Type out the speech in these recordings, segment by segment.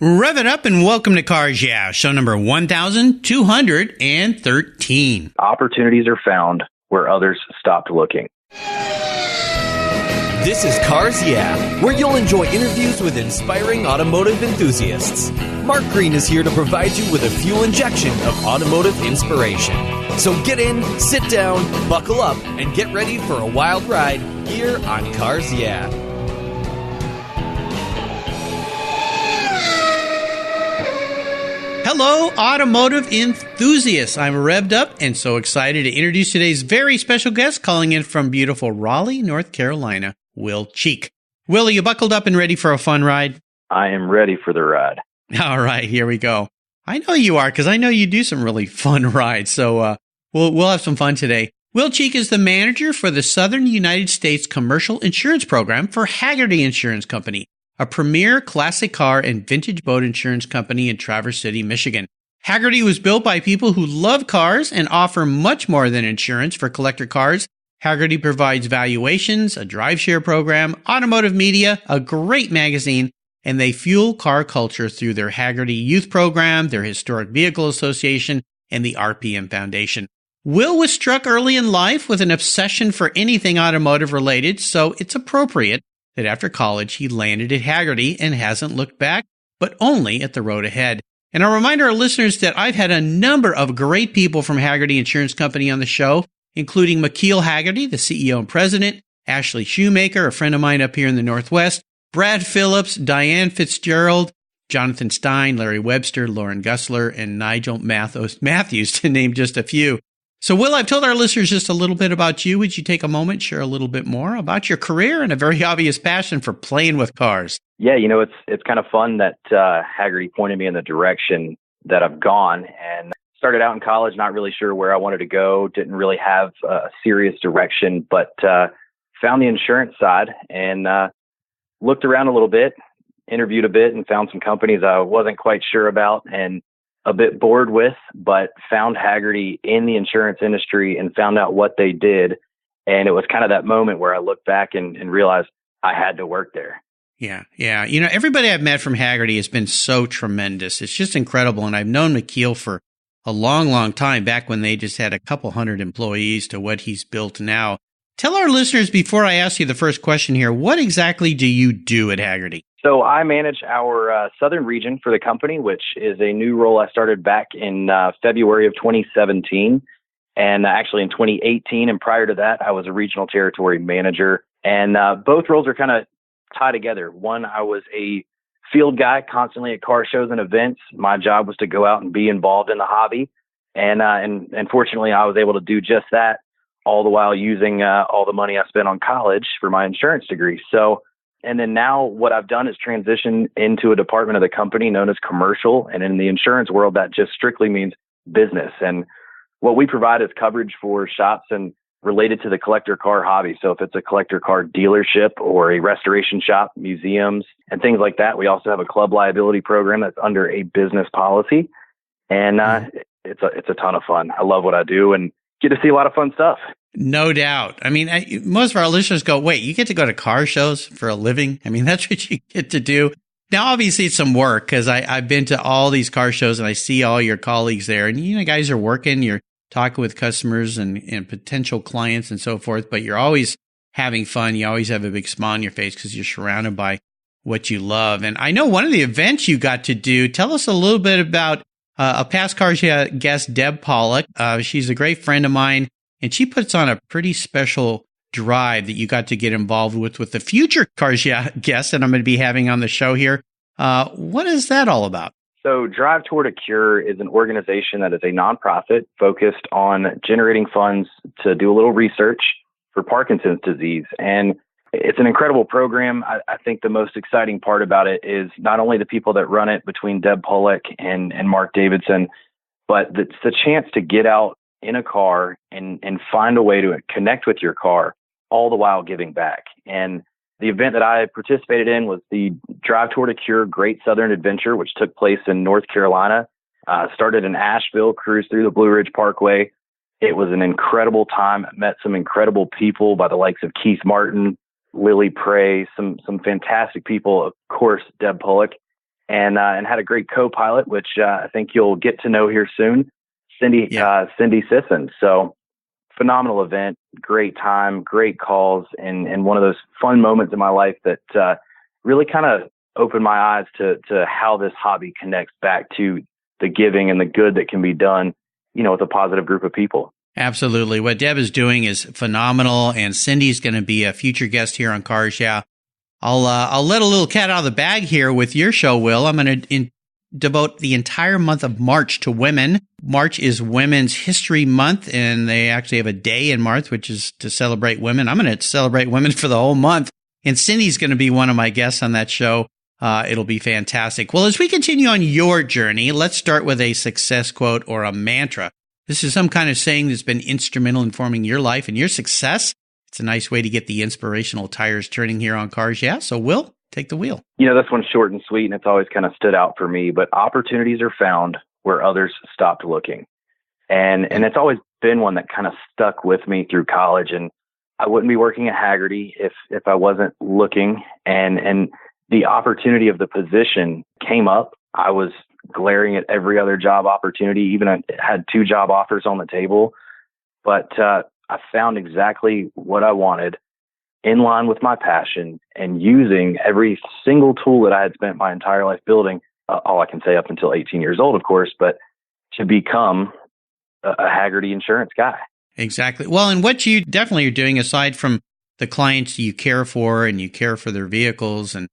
Rev it up and welcome to Cars Yeah, show number 1213. Opportunities are found where others stopped looking. This is Cars Yeah, where you'll enjoy interviews with inspiring automotive enthusiasts. Mark Green is here to provide you with a fuel injection of automotive inspiration. So get in, sit down, buckle up, and get ready for a wild ride here on Cars Yeah. Hello, automotive enthusiasts. I'm revved up and so excited to introduce today's very special guest calling in from beautiful Raleigh, North Carolina, Will Cheek. Will, are you buckled up and ready for a fun ride? I am ready for the ride. All right, here we go. I know you are because I know you do some really fun rides. So we'll have some fun today. Will Cheek is the manager for the Southern United States Commercial Insurance Program for Hagerty Insurance Company, a premier classic car and vintage boat insurance company in Traverse City, Michigan. Hagerty was built by people who love cars and offer much more than insurance for collector cars. Hagerty provides valuations, a DriveShare program, automotive media, a great magazine, and they fuel car culture through their Hagerty Youth Program, their Historic Vehicle Association, and the RPM Foundation. Will was struck early in life with an obsession for anything automotive related, so it's appropriate that after college he landed at Hagerty and hasn't looked back, but only at the road ahead. And I'll remind our listeners that I've had a number of great people from Hagerty Insurance Company on the show, including McKeel Hagerty, the CEO and president, Ashley Shoemaker, a friend of mine up here in the Northwest, Brad Phillips, Diane Fitzgerald, Jonathan Stein, Larry Webster, Lauren Gusler, and Nigel Matthews, to name just a few. So, Will, I've told our listeners just a little bit about you. Would you take a moment, share a little bit more about your career and a very obvious passion for playing with cars? Yeah, it's kind of fun that Hagerty pointed me in the direction that I've gone, and started out in college not really sure where I wanted to go, didn't really have a serious direction, but found the insurance side and looked around a little bit, interviewed a bit, and found some companies I wasn't quite sure about and a bit bored with, but found Hagerty in the insurance industry and found out what they did. And it was kind of that moment where I looked back and realized I had to work there. Yeah. Everybody I've met from Hagerty has been so tremendous. It's just incredible. And I've known McKeel for a long, long time, back when they just had a couple hundred employees to what he's built now. Tell our listeners, before I ask you the first question here, what exactly do you do at Hagerty? So I manage our southern region for the company, which is a new role I started back in February of 2017. And actually in 2018, and prior to that, I was a regional territory manager. And both roles are kind of tied together. One, I was a field guy constantly at car shows and events. My job was to go out and be involved in the hobby. And fortunately, I was able to do just that, all the while using all the money I spent on college for my insurance degree. So, and then now what I've done is transition into a department of the company known as commercial. And in the insurance world, that just strictly means business. And what we provide is coverage for shops and related to the collector car hobby. So if it's a collector car dealership or a restoration shop, museums, and things like that, we also have a club liability program that's under a business policy. And it's a ton of fun. I love what I do and get to see a lot of fun stuff. No doubt. I mean, most of our listeners go, wait, you get to go to car shows for a living? I mean, that's what you get to do. Now, obviously, it's some work because I've been to all these car shows and I see all your colleagues there. And, guys are working, you're talking with customers and potential clients and so forth, but you're always having fun. You always have a big smile on your face because you're surrounded by what you love. And I know one of the events you got to do, tell us a little bit about a past Cars Yeah guest, Deb Pollock. She's a great friend of mine. And she puts on a pretty special drive that you got to get involved with the future Cars Yeah guest that I'm going to be having on the show here. What is that all about? So Drive Toward a Cure is an organization that is a nonprofit focused on generating funds to do a little research for Parkinson's disease. And it's an incredible program. I think the most exciting part about it is not only the people that run it between Deb Pollock and Mark Davidson, but it's the chance to get out in a car and find a way to connect with your car, all the while giving back. And the event that I participated in was the Drive Toward a Cure Great Southern Adventure, which took place in North Carolina. Started in Asheville, cruised through the Blue Ridge Parkway. It was an incredible time. I met some incredible people by the likes of Keith Martin, Lily Prey, some fantastic people, of course, Deb Pollock. and had a great co-pilot, which I think you'll get to know here soon, Cindy Sisson. So phenomenal event, great time, great calls, and one of those fun moments in my life that really kind of opened my eyes to how this hobby connects back to the giving and the good that can be done, with a positive group of people. Absolutely. What Deb is doing is phenomenal, and Cindy's going to be a future guest here on Cars Yeah. I'll let a little cat out of the bag here with your show, Will. I'm going to devote the entire month of March to women. March is Women's History Month, and they actually have a day in March, which is to celebrate women. I'm going to celebrate women for the whole month, and Cindy's going to be one of my guests on that show. It'll be fantastic. Well, as we continue on your journey, let's start with a success quote or a mantra. This is some kind of saying that's been instrumental in forming your life and your success. It's a nice way to get the inspirational tires turning here on Cars Yeah. So, Will, take the wheel. This one's short and sweet, and it's always kind of stood out for me, but opportunities are found where others stopped looking. And it's always been one that kind of stuck with me through college. And I wouldn't be working at Hagerty if I wasn't looking. And the opportunity of the position came up. I was glaring at every other job opportunity, even I had 2 job offers on the table. But I found exactly what I wanted in line with my passion and using every single tool that I had spent my entire life building, all I can say up until 18 years old, of course, but to become a Hagerty insurance guy. Exactly. Well, and what you definitely are doing, aside from the clients you care for and you care for their vehicles and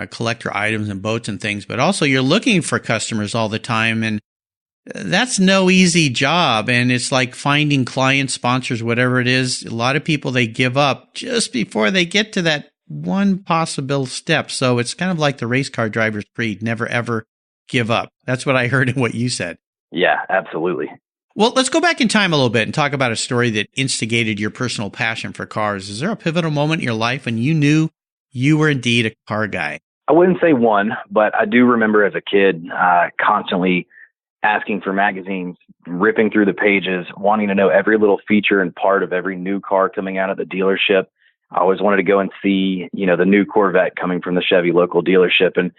collector items and boats and things, but also you're looking for customers all the time. And that's no easy job. And it's like finding clients, sponsors, whatever it is. A lot of people, they give up just before they get to that one possible step. So it's kind of like the race car driver's creed, never, ever give up. That's what I heard in what you said. Yeah, absolutely. Well, let's go back in time a little bit and talk about a story that instigated your personal passion for cars. Is there a pivotal moment in your life when you knew you were indeed a car guy? I wouldn't say one, but I do remember as a kid constantly asking for magazines, ripping through the pages, wanting to know every little feature and part of every new car coming out of the dealership. I always wanted to go and see, the new Corvette coming from the Chevy local dealership. And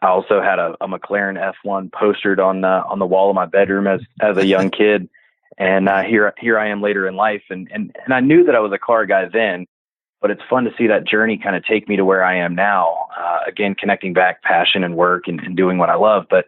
I also had a McLaren F1 postered on the wall of my bedroom as a young kid. And here I am later in life. And I knew that I was a car guy then, but it's fun to see that journey kind of take me to where I am now. Again, connecting back passion and work and doing what I love. But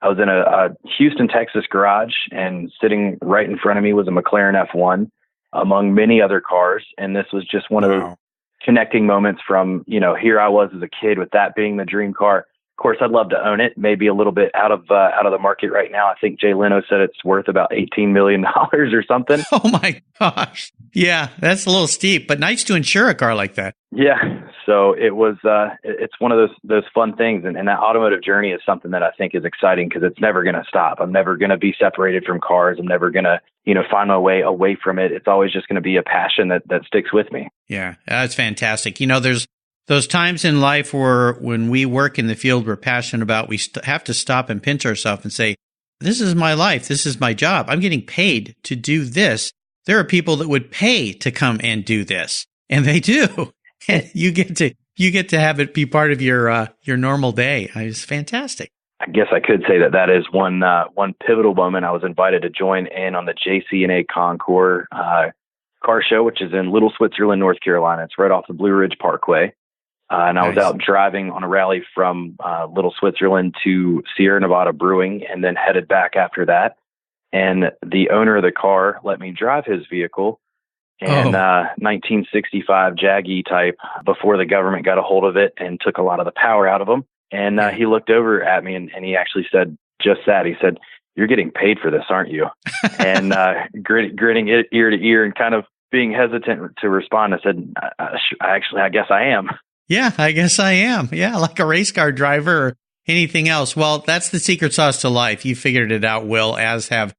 I was in a Houston, Texas garage, and sitting right in front of me was a McLaren F1 among many other cars. And this was just one of those connecting moments from, here I was as a kid with that being the dream car. Of course, I'd love to own it, maybe a little bit out of the market right now. I think Jay Leno said it's worth about $18 million or something. Oh my gosh. Yeah, that's a little steep, but nice to insure a car like that. Yeah. So it was, it's one of those fun things. And that automotive journey is something that I think is exciting because it's never going to stop. I'm never going to be separated from cars. I'm never going to, find my way away from it. It's always just going to be a passion that sticks with me. Yeah, that's fantastic. There's those times in life where when we work in the field we're passionate about, we have to stop and pinch ourselves and say, this is my life. This is my job. I'm getting paid to do this. There are people that would pay to come and do this, and they do. And you get to have it be part of your normal day. It's fantastic. I guess I could say that is one pivotal moment. I was invited to join in on the JC&A Concours car show, which is in Little Switzerland, North Carolina. It's right off the Blue Ridge Parkway. And I was out driving on a rally from Little Switzerland to Sierra Nevada Brewing and then headed back after that. And the owner of the car let me drive his vehicle and 1965 Jag E-Type before the government got a hold of it and took a lot of the power out of them. And he looked over at me and he actually said just that. He said, "You're getting paid for this, aren't you?" And gritting it ear to ear and kind of being hesitant to respond. I said, I guess I am. Yeah, I guess I am. Yeah, like a race car driver or anything else. Well, that's the secret sauce to life. You figured it out, Will, as have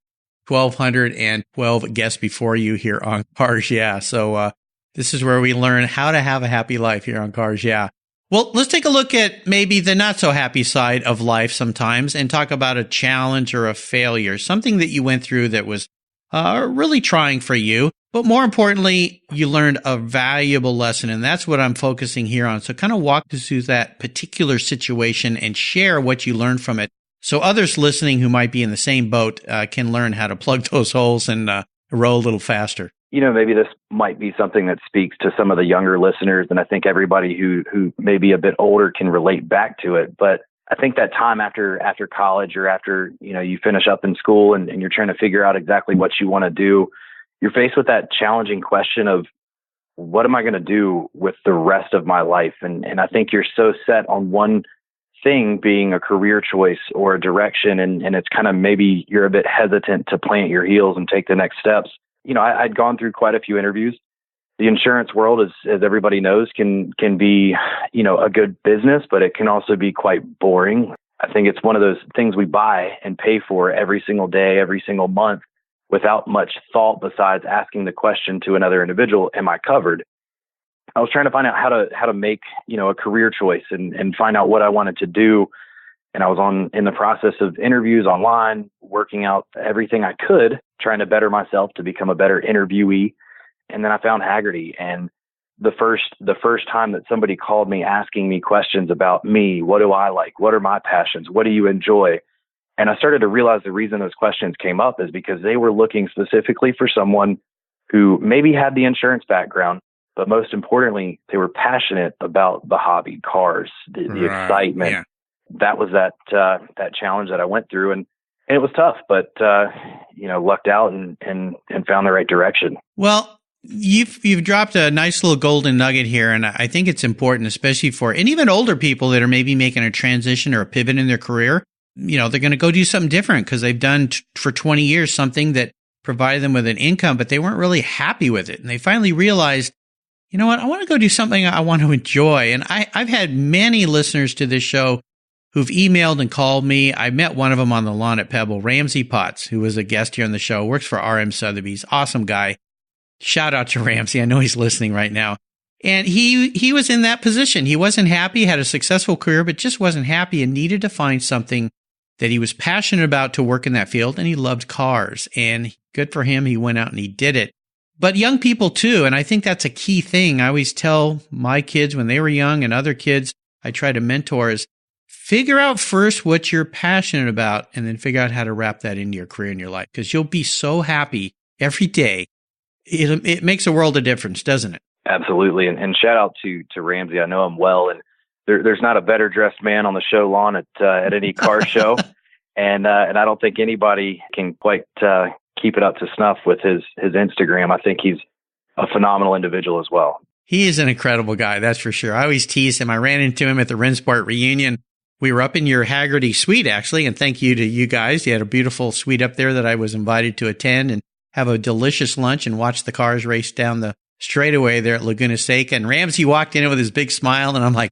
1,212 guests before you here on Cars Yeah. So this is where we learn how to have a happy life here on Cars Yeah. Well, let's take a look at maybe the not so happy side of life sometimes and talk about a challenge or a failure, something that you went through that was are really trying for you. But more importantly, you learned a valuable lesson, and that's what I'm focusing here on. So kind of walk us through that particular situation and share what you learned from it so others listening who might be in the same boat can learn how to plug those holes and row a little faster. Maybe this might be something that speaks to some of the younger listeners, and I think everybody who may be a bit older can relate back to it. But I think that time after college or after, you finish up in school and you're trying to figure out exactly what you want to do, you're faced with that challenging question of, what am I going to do with the rest of my life? And I think you're so set on one thing being a career choice or a direction, and it's kind of maybe you're a bit hesitant to plant your heels and take the next steps. I'd gone through quite a few interviews. The insurance world, as everybody knows, can be, a good business, but it can also be quite boring. I think it's one of those things we buy and pay for every single day, every single month, without much thought besides asking the question to another individual, am I covered? I was trying to find out how to make, a career choice and find out what I wanted to do. And I was in the process of interviews online, working out everything I could, trying to better myself to become a better interviewee. And then I found Hagerty. And the first time that somebody called me asking me questions about me, what do I like? What are my passions? What do you enjoy? And I started to realize the reason those questions came up is because they were looking specifically for someone who maybe had the insurance background, but most importantly, they were passionate about the hobby, cars, the excitement. Yeah. That was that challenge that I went through, and it was tough, but lucked out and found the right direction. Well, you've dropped a nice little golden nugget here, and I think it's important, especially for and even older people that are maybe making a transition or a pivot in their career. They're going to go do something different because they've done for 20 years something that provided them with an income, but they weren't really happy with it, and they finally realized, you know what, I want to go do something I want to enjoy. And I've had many listeners to this show who've emailed and called me. I met one of them on the lawn at Pebble, Ramsey Potts, who was a guest here on the show, works for RM Sotheby's, awesome guy. Shout out to Ramsey. I know he's listening right now. And he was in that position. He wasn't happy, had a successful career, but just wasn't happy and needed to find something that he was passionate about to work in that field. And he loved cars, and good for him. He went out and he did it. But young people too. And I think that's a key thing. I always tell my kids when they were young and other kids I try to mentor is figure out first what you're passionate about and then figure out how to wrap that into your career and your life, because you'll be so happy every day. It makes a world of difference, doesn't it? Absolutely. And shout out to Ramsey. I know him well, and there's not a better dressed man on the show lawn at any car show. And I don't think anybody can quite keep it up to snuff with his Instagram. I think he's a phenomenal individual as well. He is an incredible guy, that's for sure. I always tease him. I ran into him at the Rensport reunion. We were up in your Hagerty suite, actually, and thank you to you guys. You had a beautiful suite up there that I was invited to attend and have a delicious lunch and watch the cars race down the straightaway there at Laguna Seca. And Ramsey walked in with his big smile, and I'm like,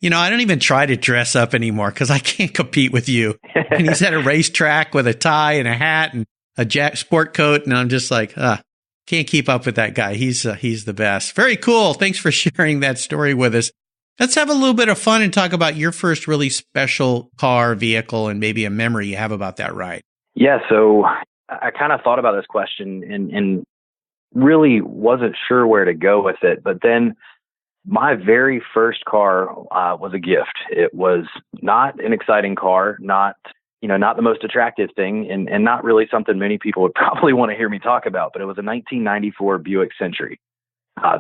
I don't even try to dress up anymore because I can't compete with you. And he's at a racetrack with a tie and a hat and a sport coat, and I'm just like, can't keep up with that guy. He's the best. Very cool. Thanks for sharing that story with us. Let's have a little bit of fun and talk about your first really special car, vehicle, and maybe a memory you have about that ride. Yeah, so I kind of thought about this question and really wasn't sure where to go with it. But then my very first car was a gift. It was not an exciting car, not the most attractive thing, and not really something many people would probably want to hear me talk about, but it was a 1994 Buick Century.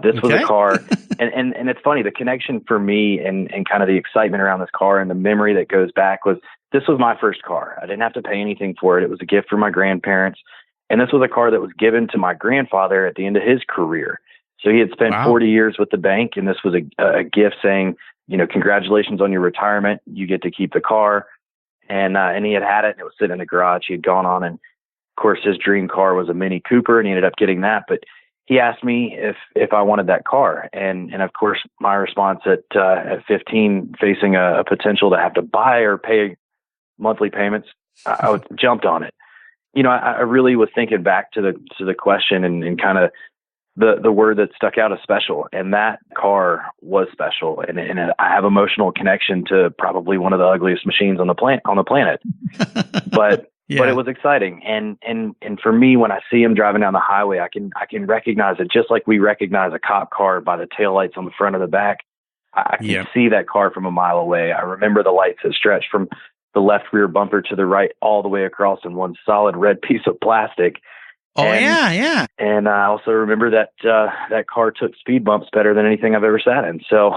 This was a car, and it's funny, the connection for me and kind of the excitement around this car and the memory that goes back was, this was my first car. I didn't have to pay anything for it. It was a gift from my grandparents. And this was a car that was given to my grandfather at the end of his career. So he had spent 40 years with the bank, and this was a gift saying, congratulations on your retirement. You get to keep the car. And he had it, and it was sitting in the garage. He had gone on, and of course his dream car was a Mini Cooper, and he ended up getting that. But he asked me if I wanted that car. And of course my response at 15, facing a potential to have to buy or pay monthly payments, I jumped on it. I really was thinking back to the question and kind of the word that stuck out as special. And that car was special. And I have emotional connection to probably one of the ugliest machines on the planet. But but it was exciting. And for me, when I see him driving down the highway, I can recognize it just like we recognize a cop car by the taillights on the front of the back. I can see that car from a mile away. I remember the lights that stretched from the left rear bumper to the right all the way across in one solid red piece of plastic. Yeah. And I also remember that that car took speed bumps better than anything I've ever sat in. So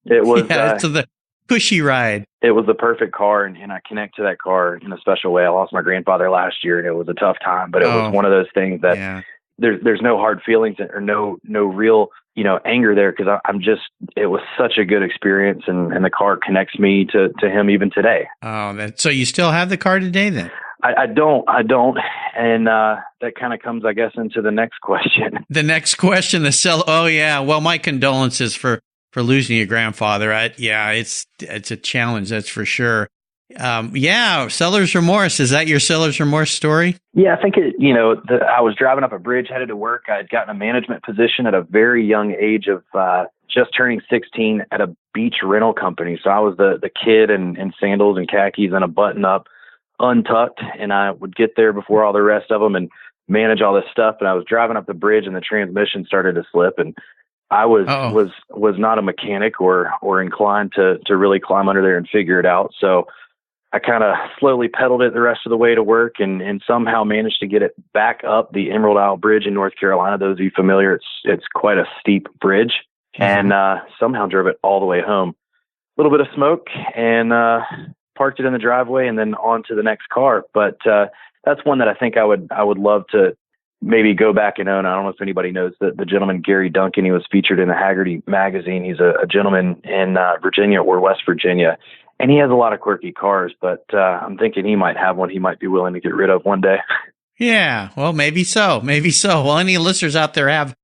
it was the cushy ride. It was the perfect car, and I connect to that car in a special way. I lost my grandfather last year, and it was a tough time, but it was one of those things that there's no hard feelings or no real anger there, because it was such a good experience, and the car connects me to him even today. Oh, so you still have the car today then? I don't. And that kind of comes, I guess, into the next question. The next question, the seller. Oh yeah. Well, my condolences for losing your grandfather. It's a challenge. That's for sure. Seller's remorse. Is that your seller's remorse story? Yeah, I think I was driving up a bridge headed to work. I had gotten a management position at a very young age of just turning 16 at a beach rental company. So I was the kid in sandals and khakis and a button up, untucked, and I would get there before all the rest of them and manage all this stuff. And I was driving up the bridge, and the transmission started to slip, and I was not a mechanic or inclined to really climb under there and figure it out. So I kind of slowly pedaled it the rest of the way to work, and somehow managed to get it back up the Emerald Isle Bridge in North Carolina. Those of you familiar, it's quite a steep bridge, and somehow drove it all the way home. A little bit of smoke, and parked it in the driveway, and then on to the next car. But that's one that I think I would love to maybe go back and own. I don't know if anybody knows the gentleman, Gary Duncan. He was featured in the Hagerty magazine. He's a gentleman in Virginia or West Virginia, and he has a lot of quirky cars, but I'm thinking he might have one he might be willing to get rid of one day. Yeah, well, maybe so. Well, any listeners out there have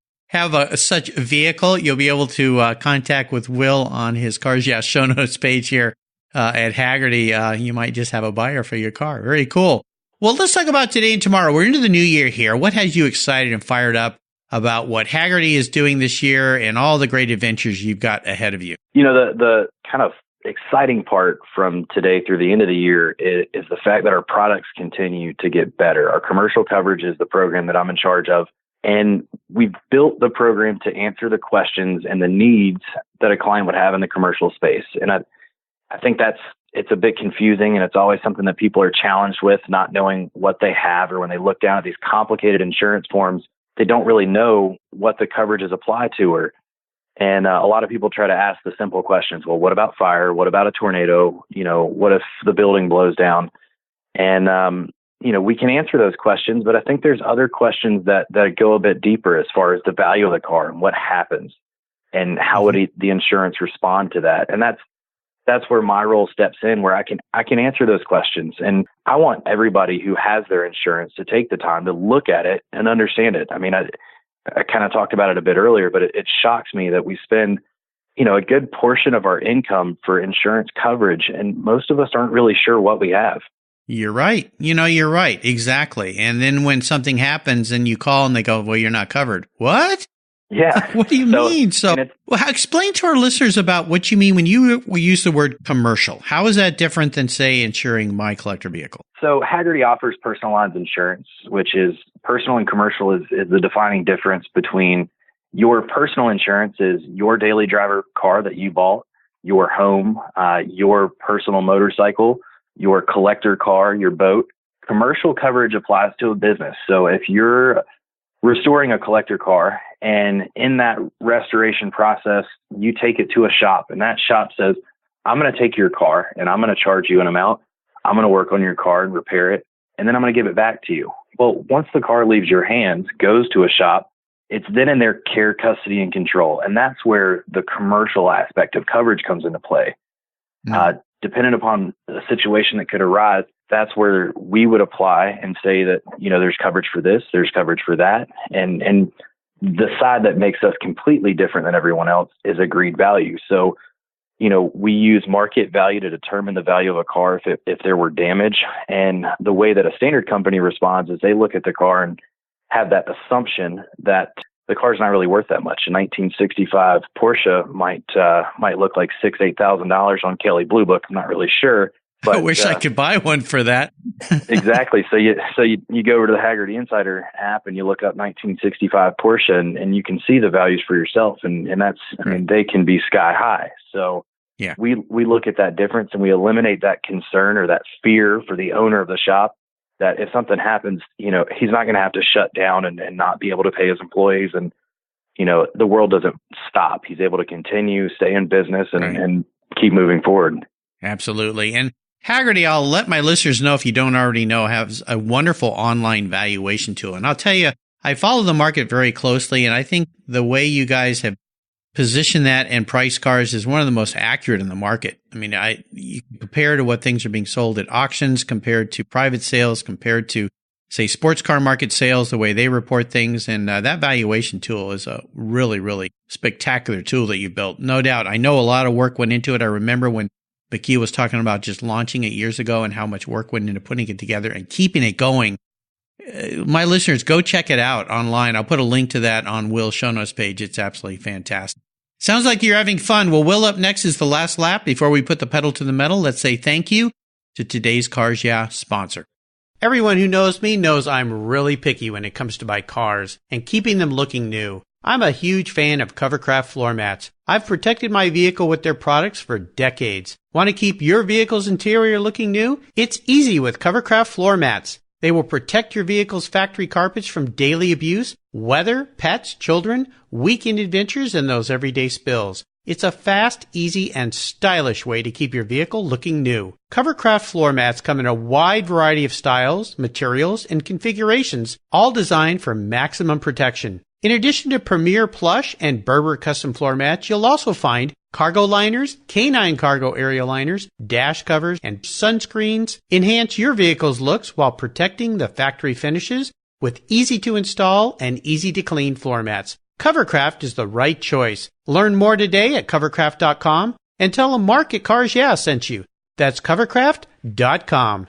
such a vehicle, you'll be able to contact with Will on his cars. Yeah, show notes page here at Hagerty. You might just have a buyer for your car. Very cool. Well, let's talk about today and tomorrow. We're into the new year here. What has you excited and fired up about what Hagerty is doing this year and all the great adventures you've got ahead of you? The kind of exciting part from today through the end of the year is the fact that our products continue to get better. Our commercial coverage is the program that I'm in charge of, and we've built the program to answer the questions and the needs that a client would have in the commercial space. And I think it's a bit confusing, and it's always something that people are challenged with, not knowing what they have, or when they look down at these complicated insurance forms, they don't really know what the coverages apply to. And a lot of people try to ask the simple questions. Well, what about fire? What about a tornado? What if the building blows down? And, we can answer those questions, but I think there's other questions that go a bit deeper as far as the value of the car and what happens and how would the insurance respond to that. And that's where my role steps in, where I can answer those questions. And I want everybody who has their insurance to take the time to look at it and understand it. I mean, I kind of talked about it a bit earlier, but it shocks me that we spend, a good portion of our income for insurance coverage, and most of us aren't really sure what we have. You're right. You're right. Exactly. And then when something happens and you call and they go, well, you're not covered. What? Yeah. What do you mean? So, explain to our listeners about what you mean when you use the word commercial. How is that different than, say, insuring my collector vehicle? So Hagerty offers personal lines insurance, which is personal and commercial is the defining difference between your personal insurance is your daily driver car that you bought, your home, your personal motorcycle, your collector car, your boat. Commercial coverage applies to a business. So if you're restoring a collector car, and in that restoration process, you take it to a shop, and that shop says, I'm going to take your car and I'm going to charge you an amount. I'm going to work on your car and repair it, and then I'm going to give it back to you. Well, once the car leaves your hands, goes to a shop, it's then in their care, custody, and control. And that's where the commercial aspect of coverage comes into play. Depending upon the situation that could arise, that's where we would apply and say that, there's coverage for this, there's coverage for that. And the side that makes us completely different than everyone else is agreed value. So, we use market value to determine the value of a car if there were damage. And the way that a standard company responds is they look at the car and have that assumption that the car's not really worth that much. A 1965 Porsche might look like $6,000-8,000 on Kelley Blue Book. I'm not really sure. But, I wish I could buy one for that. Exactly. So you go over to the Hagerty Insider app and you look up 1965 Porsche and you can see the values for yourself. And that's, I mean, they can be sky high. So yeah, we look at that difference and we eliminate that concern or that fear for the owner of the shop that if something happens, he's not going to have to shut down and not be able to pay his employees. And, the world doesn't stop. He's able to continue, stay in business and keep moving forward. Absolutely. And Hagerty, I'll let my listeners know if you don't already know, has a wonderful online valuation tool. And I'll tell you, I follow the market very closely, and I think the way you guys have positioned that and price cars is one of the most accurate in the market. I mean, you compare to what things are being sold at auctions, compared to private sales, compared to, say, sports car market sales, the way they report things. And that valuation tool is a really, really spectacular tool that you built. No doubt. I know a lot of work went into it. I remember when McKeel was talking about just launching it years ago and how much work went into putting it together and keeping it going. My listeners, go check it out online. I'll put a link to that on Will's show notes page. It's absolutely fantastic. Sounds like you're having fun. Well, Will, up next is the last lap. Before we put the pedal to the metal, let's say thank you to today's Cars Yeah sponsor. Everyone who knows me knows I'm really picky when it comes to my cars and keeping them looking new. I'm a huge fan of Covercraft floor mats. I've protected my vehicle with their products for decades. Want to keep your vehicle's interior looking new? It's easy with Covercraft floor mats. They will protect your vehicle's factory carpets from daily abuse, weather, pets, children, weekend adventures, and those everyday spills. It's a fast, easy, and stylish way to keep your vehicle looking new. Covercraft floor mats come in a wide variety of styles, materials, and configurations, all designed for maximum protection. In addition to Premier Plush and Berber custom floor mats, you'll also find cargo liners, canine cargo area liners, dash covers, and sunscreens. Enhance your vehicle's looks while protecting the factory finishes with easy-to-install and easy-to-clean floor mats. Covercraft is the right choice. Learn more today at covercraft.com and tell them Mark at Cars Yeah sent you. That's covercraft.com.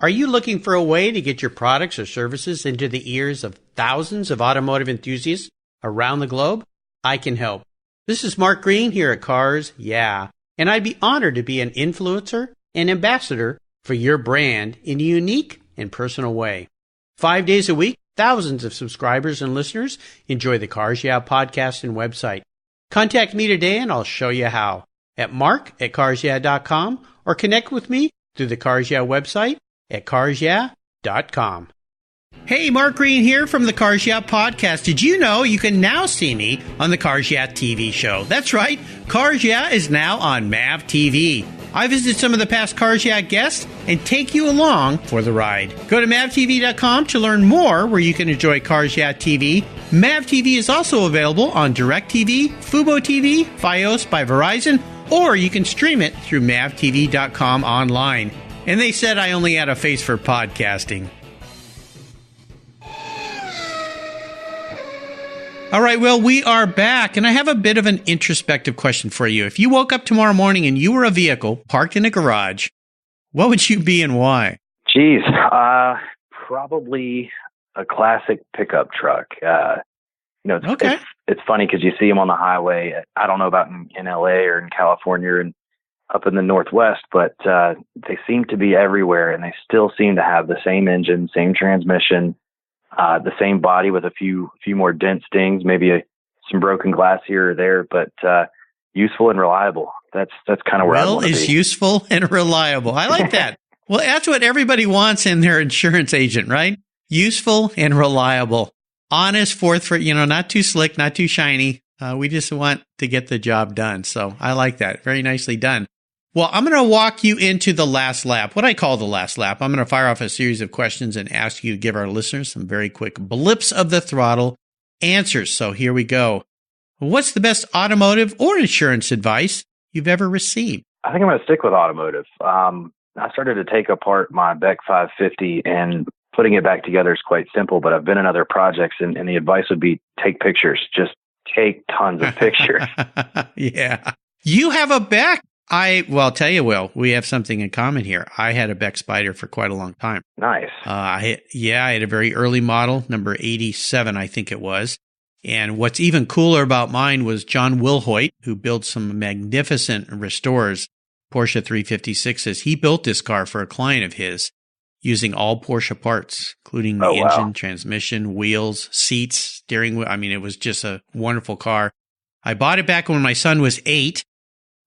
Are you looking for a way to get your products or services into the ears of thousands of automotive enthusiasts around the globe? I can help. This is Mark Green here at Cars Yeah, and I'd be honored to be an influencer and ambassador for your brand in a unique and personal way. 5 days a week, thousands of subscribers and listeners enjoy the Cars Yeah podcast and website. Contact me today and I'll show you how at mark@carsyeah.com or connect with me through the Cars Yeah website at carsyeah.com. Hey, Mark Green here from the Cars Yeah podcast. Did you know you can now see me on the Cars Yeah TV show? That's right. Cars Yeah is now on MAV TV. I visit some of the past Cars Yeah guests and take you along for the ride. Go to mavtv.com to learn more where you can enjoy Cars Yeah TV. MAV TV is also available on DirecTV, Fubo TV, Fios by Verizon, or you can stream it through mavtv.com online. And they said I only had a face for podcasting. All right, well, we are back, and I have a bit of an introspective question for you. If you woke up tomorrow morning and you were a vehicle parked in a garage, what would you be and why? Geez, probably a classic pickup truck. It's funny because you see them on the highway. I don't know about in LA or in California and up in the Northwest, but they seem to be everywhere, and they still seem to have the same engine, same transmission, the same body with a few more dent stings, maybe some broken glass here or there, but useful and reliable. That's kind of where I want to be. Is useful and reliable. I like that. Well, that's what everybody wants in their insurance agent, right? Useful and reliable. Honest, forthright, not too slick, not too shiny. We just want to get the job done. So I like that. Very nicely done. Well, I'm going to walk you into the last lap, what I call the last lap. I'm going to fire off a series of questions and ask you to give our listeners some very quick blips of the throttle answers. So here we go. What's the best automotive or insurance advice you've ever received? I think I'm going to stick with automotive. I started to take apart my Beck 550, and putting it back together is quite simple, but I've been in other projects, and the advice would be take pictures. Just take tons of pictures. Yeah. You have a Beck. I'll tell you, Will, we have something in common here. I had a Beck Spider for quite a long time. Nice. I had a very early model, number 87, I think it was. And what's even cooler about mine was John Wilhoit, who built some magnificent restores. Porsche 356s. He built this car for a client of his using all Porsche parts, including the engine, transmission, wheels, seats, steering wheel. I mean, it was just a wonderful car. I bought it back when my son was 8.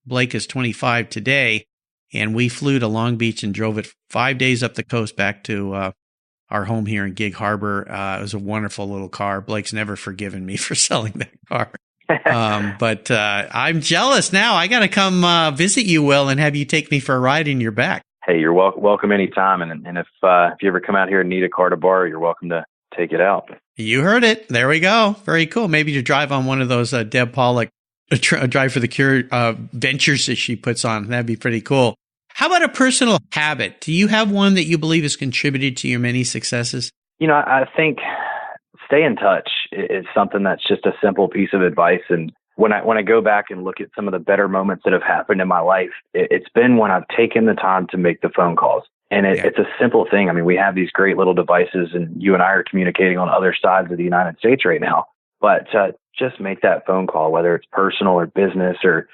Blake is 25 today. And we flew to Long Beach and drove it 5 days up the coast back to our home here in Gig Harbor. It was a wonderful little car. Blake's never forgiven me for selling that car. But I'm jealous now. I got to come visit you, Will, and have you take me for a ride in your back. Hey, you're welcome anytime. And if you ever come out here and need a car to borrow, you're welcome to take it out. You heard it. There we go. Very cool. Maybe to drive on one of those Deb Pollock Drive for the Cure ventures that she puts on. That'd be pretty cool. How about a personal habit? Do you have one that you believe has contributed to your many successes? I think stay in touch is something that's just a simple piece of advice. And when I go back and look at some of the better moments that have happened in my life, it's been when I've taken the time to make the phone calls. And it's a simple thing. I mean, we have these great little devices, and you and I are communicating on other sides of the United States right now. But just make that phone call, whether it's personal or business, or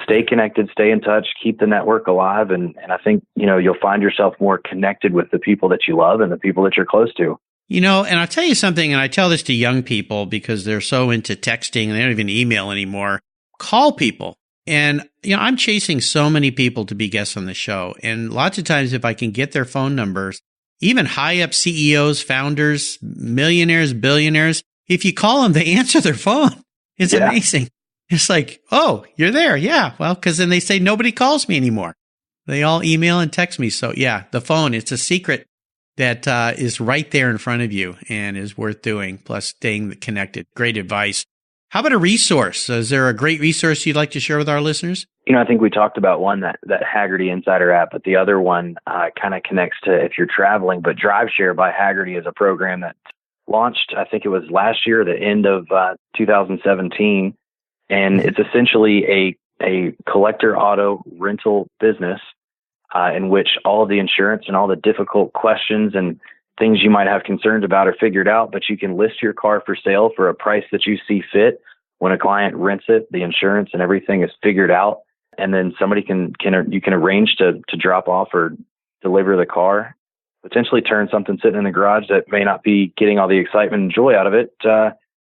stay connected, stay in touch, keep the network alive. And I think, you'll find yourself more connected with the people that you love and the people that you're close to. And I'll tell you something, and I tell this to young people because they're so into texting and they don't even email anymore. Call people. And, I'm chasing so many people to be guests on the show. And lots of times if I can get their phone numbers, even high up CEOs, founders, millionaires, billionaires, if you call them, they answer their phone. It's amazing. It's like, oh, you're there. Yeah. Well, because then they say nobody calls me anymore. They all email and text me. So yeah, the phone, it's a secret that is right there in front of you and is worth doing, plus staying connected. Great advice. How about a resource? Is there a great resource you'd like to share with our listeners? I think we talked about one, that Hagerty Insider app, but the other one kind of connects to if you're traveling. But DriveShare by Hagerty is a program that launched, I think it was last year, the end of 2017. And it's essentially a collector auto rental business in which all of the insurance and all the difficult questions and things you might have concerns about are figured out, but you can list your car for sale for a price that you see fit. When a client rents it, the insurance and everything is figured out, and then somebody you can arrange to drop off or deliver the car, potentially turn something sitting in the garage that may not be getting all the excitement and joy out of it.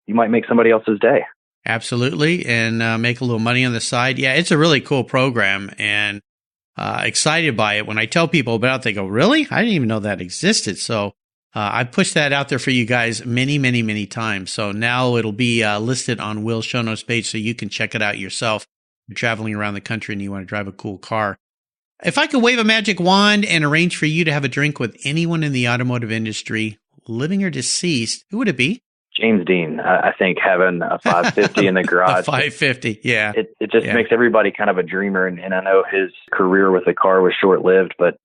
You might make somebody else's day. Absolutely. And make a little money on the side. Yeah, it's a really cool program, and excited by it. When I tell people about it, they go, really? I didn't even know that existed. So I've pushed that out there for you guys many, many, many times. So now it'll be listed on Will's show notes page so you can check it out yourself. You're traveling around the country and you want to drive a cool car. If I could wave a magic wand and arrange for you to have a drink with anyone in the automotive industry, living or deceased, who would it be? James Dean. I think having a 550 in the garage. A 550, yeah. It just makes everybody kind of a dreamer. And I know his career with the car was short-lived, but,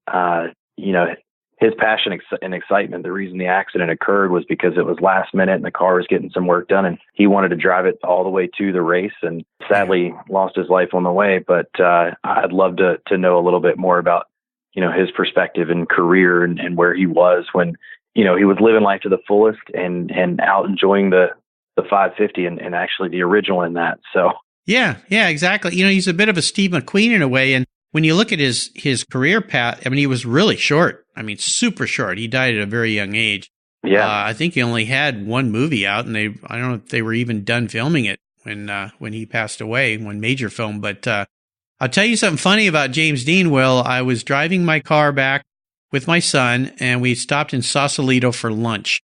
his passion and excitement, the reason the accident occurred was because it was last minute and the car was getting some work done, and he wanted to drive it all the way to the race, and sadly lost his life on the way. But I'd love to know a little bit more about, his perspective and career and where he was when, he was living life to the fullest and out enjoying the 550 and actually the original in that. So yeah, exactly. He's a bit of a Steve McQueen in a way. And when you look at his career path, I mean, he was really short. I mean, super short. He died at a very young age. Yeah. I think he only had one movie out, and I don't know if they were even done filming it when he passed away, one major film. But I'll tell you something funny about James Dean, Will. I was driving my car back with my son, and we stopped in Sausalito for lunch.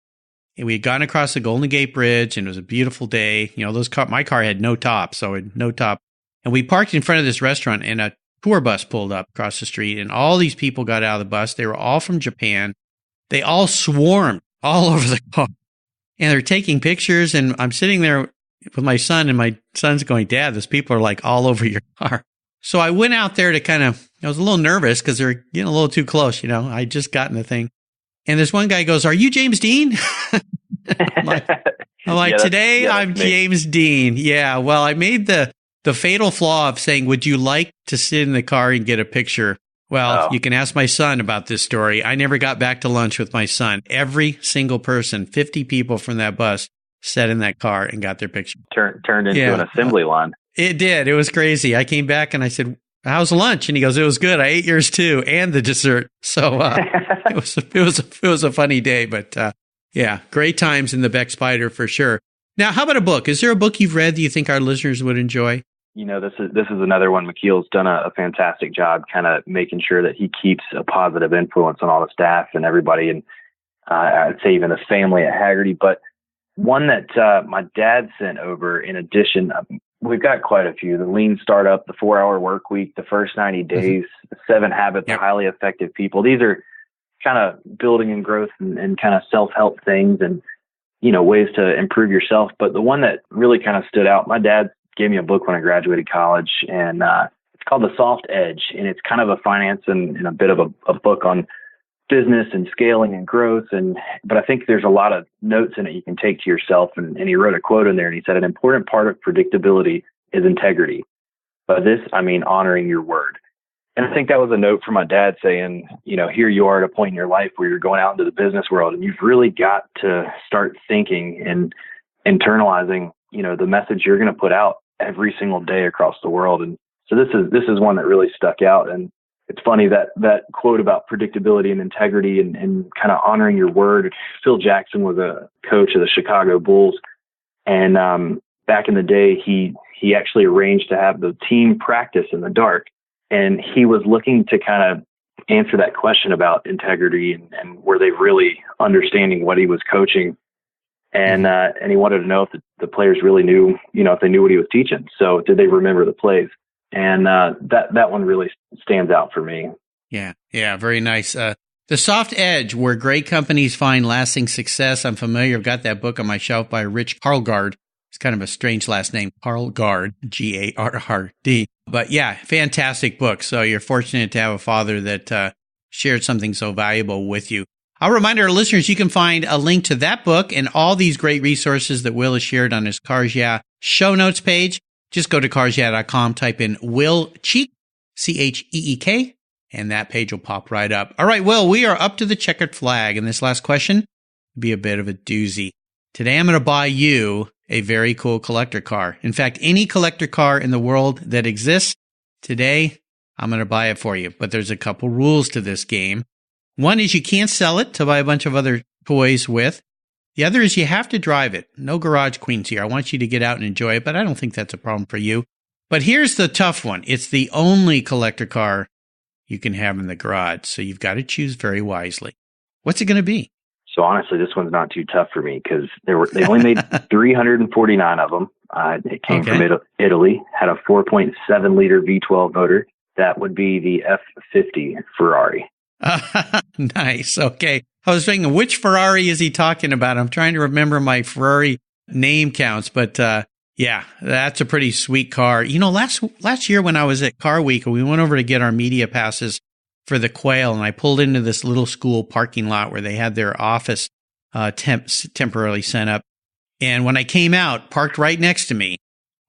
And we had gone across the Golden Gate Bridge, and it was a beautiful day. My car had no top, so it had no top. And we parked in front of this restaurant, and a tour bus pulled up across the street, and all these people got out of the bus. They were all from Japan. They all swarmed all over the car, and they're taking pictures. And I'm sitting there with my son, and my son's going, "Dad, those people are like all over your car." So I went out there to I was a little nervous because they're getting a little too close. I just gotten the thing. And this one guy goes, "Are you James Dean?" I'm like, "Today I'm James Dean." Yeah. Well, I made the fatal flaw of saying, "Would you like to sit in the car and get a picture?" Well, You can ask my son about this story. I never got back to lunch with my son. Every single person, 50 people from that bus, sat in that car and got their picture. Turned into an assembly line. It did. It was crazy. I came back and I said, how's lunch? And he goes, it was good. I ate yours too, and the dessert. So it was a funny day, but yeah, great times in the Beck Spider for sure. Now, how about a book? Is there a book you've read that you think our listeners would enjoy? This is another one. McKeel's done a fantastic job kind of making sure that he keeps a positive influence on all the staff and everybody, and I'd say even the family at Hagerty. But one that my dad sent over in addition, we've got quite a few. The Lean Startup, the 4-Hour Work Week, the First 90 Days, 7 Habits of Highly Effective People. These are kind of building and growth and kind of self-help things and, ways to improve yourself. But the one that really kind of stood out, my dad gave me a book when I graduated college, and it's called The Soft Edge. And it's kind of a finance and a bit of a book on business and scaling and growth. But I think there's a lot of notes in it you can take to yourself. And he wrote a quote in there, and he said, an important part of predictability is integrity. By this, I mean honoring your word. And I think that was a note from my dad saying, here you are at a point in your life where you're going out into the business world, and you've really got to start thinking and internalizing, the message you're going to put out every single day across the world. And so this is one that really stuck out. And it's funny that quote about predictability and integrity and kind of honoring your word. Phil Jackson was a coach of the Chicago Bulls. And back in the day, he actually arranged to have the team practice in the dark. And he was looking to kind of answer that question about integrity and were they really understanding what he was coaching. And he wanted to know if the players really knew, if they knew what he was teaching. So did they remember the plays? And that one really stands out for me. Yeah, very nice. The Soft Edge, where great companies find lasting success. I'm familiar. I've got that book on my shelf by Rich Karlgaard. It's kind of a strange last name, Karlgaard, Garrd. But yeah, fantastic book. So you're fortunate to have a father that shared something so valuable with you. I'll remind our listeners, you can find a link to that book and all these great resources that Will has shared on his Cars Yeah show notes page. Just go to carsyeah.com, type in Will Cheek, Cheek, and that page will pop right up. All right, Will, we are up to the checkered flag, and this last question will be a bit of a doozy. Today, I'm going to buy you a very cool collector car. In fact, any collector car in the world that exists, today, I'm going to buy it for you. But there's a couple rules to this game. One is you can't sell it to buy a bunch of other toys with. The other is you have to drive it. No garage queens here. I want you to get out and enjoy it, but I don't think that's a problem for you. But here's the tough one. It's the only collector car you can have in the garage, so you've got to choose very wisely. What's it going to be? So honestly, this one's not too tough for me because they only made 349 of them. It came from Italy, had a 4.7 liter V12 motor. That would be the F50 Ferrari. Nice. Okay. I was thinking, which Ferrari is he talking about? I'm trying to remember my Ferrari name counts, but yeah, that's a pretty sweet car. Last year when I was at Car Week, we went over to get our media passes for the Quail, and I pulled into this little school parking lot where they had their office temporarily set up. And when I came out, parked right next to me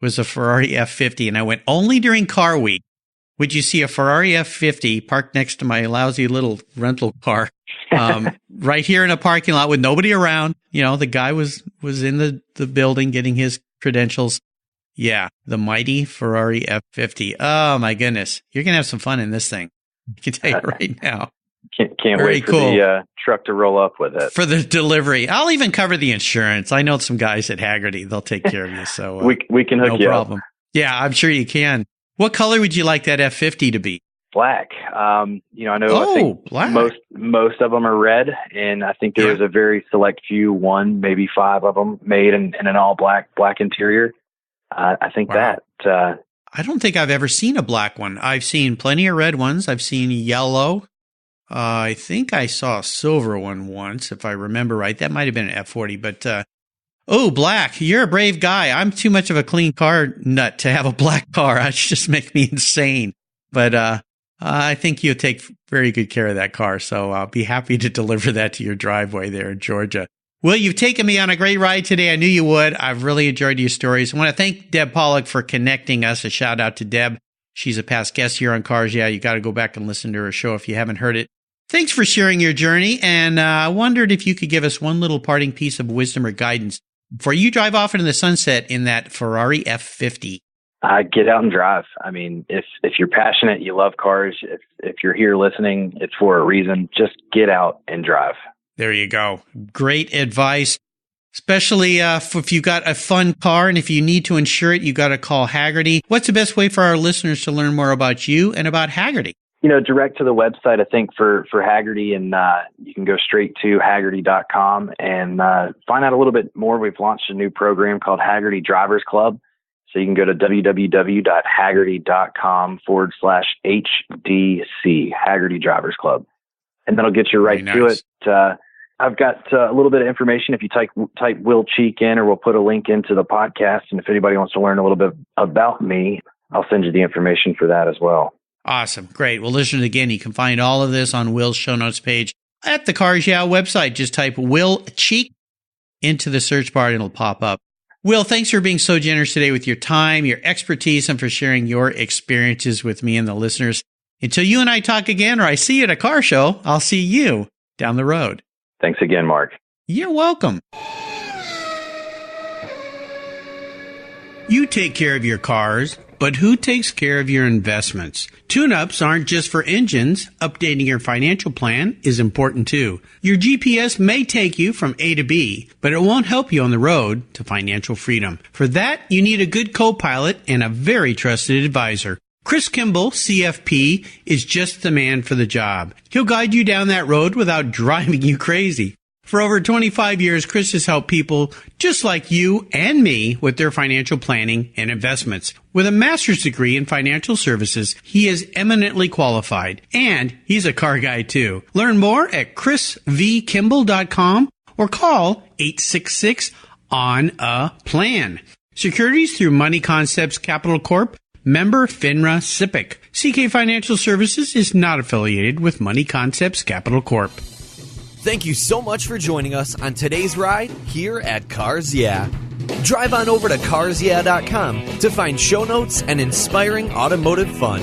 was a Ferrari F50, and I went, only during Car Week would you see a Ferrari F50 parked next to my lousy little rental car right here in a parking lot with nobody around. The guy was in the building getting his credentials. Yeah, the mighty Ferrari F50. Oh, my goodness. You're going to have some fun in this thing. I can tell you right now. Can't wait for the truck to roll up with it. For the delivery. I'll even cover the insurance. I know some guys at Hagerty. They'll take care of you. So we can hook you problem. up. Yeah, I'm sure you can. What color would you like that F50 to be? Black. I think black. most of them are red, and I think there was a very select few, maybe 5 of them made in an all black interior. I think that. I don't think I've ever seen a black one. I've seen plenty of red ones. I've seen yellow. I think I saw a silver one once, if I remember right. That might have been an F40, but black. You're a brave guy. I'm too much of a clean car nut to have a black car. That just make me insane. But I think you'll take very good care of that car, so I'll be happy to deliver that to your driveway there in Georgia. Will, you've taken me on a great ride today. I knew you would. I've really enjoyed your stories. I want to thank Deb Pollock for connecting us. A shout out to Deb. She's a past guest here on Cars Yeah. You got to go back and listen to her show if you haven't heard it. Thanks for sharing your journey, and I wondered if you could give us one little parting piece of wisdom or guidance before you drive off into the sunset in that Ferrari F50. Get out and drive. I mean, if you're passionate, you love cars, if you're here listening, it's for a reason. Just get out and drive. There you go. Great advice, especially if you've got a fun car and if you need to insure it, you got to call Hagerty. What's the best way for our listeners to learn more about you and about Hagerty? Direct to the website, I think, for Hagerty, and you can go straight to Hagerty.com and find out a little bit more. We've launched a new program called Hagerty Drivers Club. So you can go to www.hagerty.com/HDC, Hagerty Drivers Club. And that'll get you right to it. I've got a little bit of information. If you type Will Cheek in, or we'll put a link into the podcast. And if anybody wants to learn a little bit about me, I'll send you the information for that as well. Awesome. Great. Well, listeners, again, you can find all of this on Will's show notes page at the Cars Yeah website. Just type Will Cheek into the search bar and it'll pop up. Will, thanks for being so generous today with your time, your expertise, and for sharing your experiences with me and the listeners. Until you and I talk again, or I see you at a car show, I'll see you down the road. Thanks again, Mark. You're welcome. You take care of your cars, but who takes care of your investments? Tune-ups aren't just for engines. Updating your financial plan is important too. Your GPS may take you from A to B, but it won't help you on the road to financial freedom. For that, you need a good co-pilot and a very trusted advisor. Chris Kimball, CFP, is just the man for the job. He'll guide you down that road without driving you crazy. For over 25 years, Chris has helped people just like you and me with their financial planning and investments. With a master's degree in financial services, he is eminently qualified, and he's a car guy too. Learn more at chrisvkimball.com or call 866-ON-A-PLAN. Securities through Money Concepts Capital Corp., member FINRA SIPC. CK Financial Services is not affiliated with Money Concepts Capital Corp. Thank you so much for joining us on today's ride here at Cars Yeah. Drive on over to carsyeah.com to find show notes and inspiring automotive fun.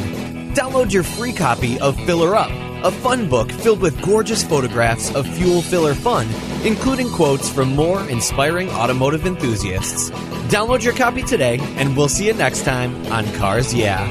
Download your free copy of Filler Up, a fun book filled with gorgeous photographs of fuel filler fun, including quotes from more inspiring automotive enthusiasts. Download your copy today, and we'll see you next time on Cars Yeah.